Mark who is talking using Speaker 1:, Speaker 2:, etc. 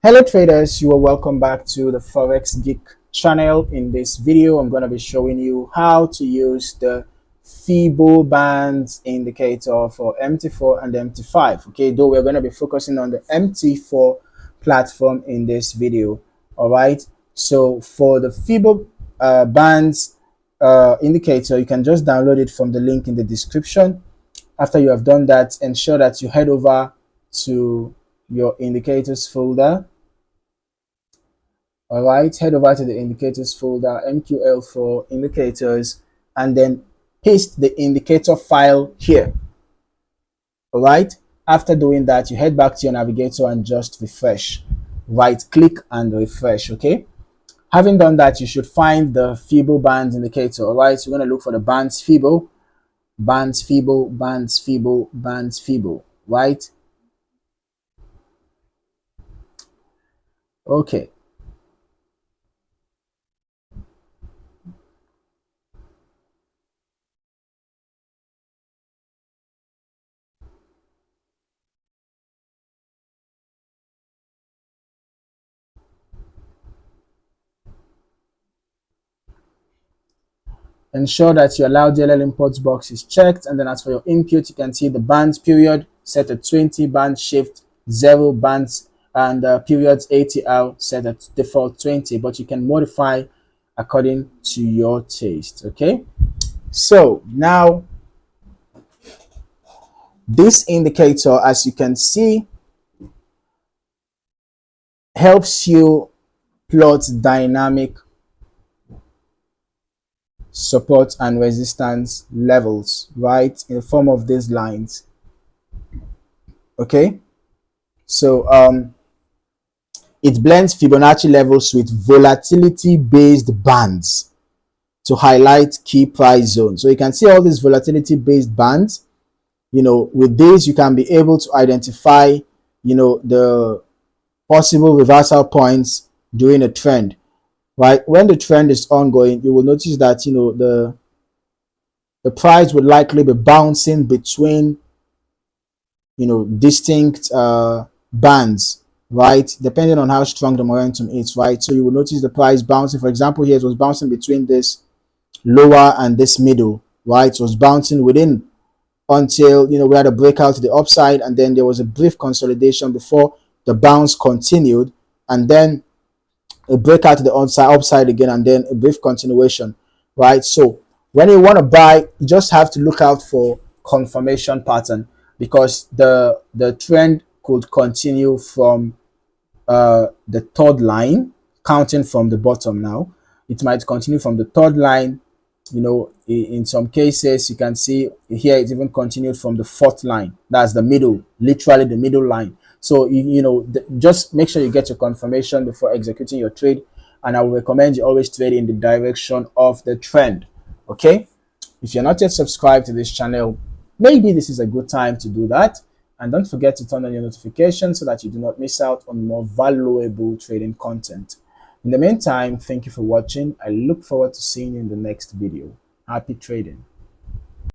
Speaker 1: Hello traders, you are welcome back to the Forex Geek channel. In this video, I'm going to be showing you how to use the Fibo Bands Indicator for MT4 and MT5. Okay, though we're going to be focusing on the MT4 platform in this video. All right, so for the Fibo Bands Indicator, you can just download it from the link in the description. After you have done that, ensure that you head over to your indicators folder. All right, head over to the indicators folder, MQL for indicators, and then paste the indicator file here. All right, after doing that, you head back to your navigator and just refresh. Right click and refresh. Okay, having done that, you should find the Fibo Bands Indicator. All right, so you're going to look for the bands Fibo, bands Fibo, bands Fibo, bands Fibo. Right. Okay. Ensure that your allow DLL imports box is checked, and then as for your input, you can see the bands period set at 20, band shift 0, bands and periods ATR set at default 20, but you can modify according to your taste. Okay, so now this indicator, as you can see, helps you plot dynamic support and resistance levels, right, in the form of these lines. Okay, so it blends Fibonacci levels with volatility-based bands to highlight key price zones. So you can see all these volatility-based bands. You know, with these you can be able to identify, you know, the possible reversal points during a trend. Right, when the trend is ongoing, you will notice that, you know, the price would likely be bouncing between, you know, distinct bands, right, depending on how strong the momentum is, right? So you will notice the price bouncing. For example, here it was bouncing between this lower and this middle, right? So it was bouncing within until, you know, we had a breakout to the upside, and then there was a brief consolidation before the bounce continued, and then a breakout to the upside again, and then a brief continuation, right? So when you want to buy, you just have to look out for confirmation pattern, because the trend could continue from the third line, counting from the bottom. Now it might continue from the third line. You know, in some cases you can see here it even continued from the fourth line. That's the middle, literally the middle line. So you know, just make sure you get your confirmation before executing your trade, and I will recommend you always trade in the direction of the trend. Okay, if you're not yet subscribed to this channel, maybe this is a good time to do that, and don't forget to turn on your notifications so that you do not miss out on more valuable trading content. In the meantime, thank you for watching. I look forward to seeing you in the next video. Happy trading.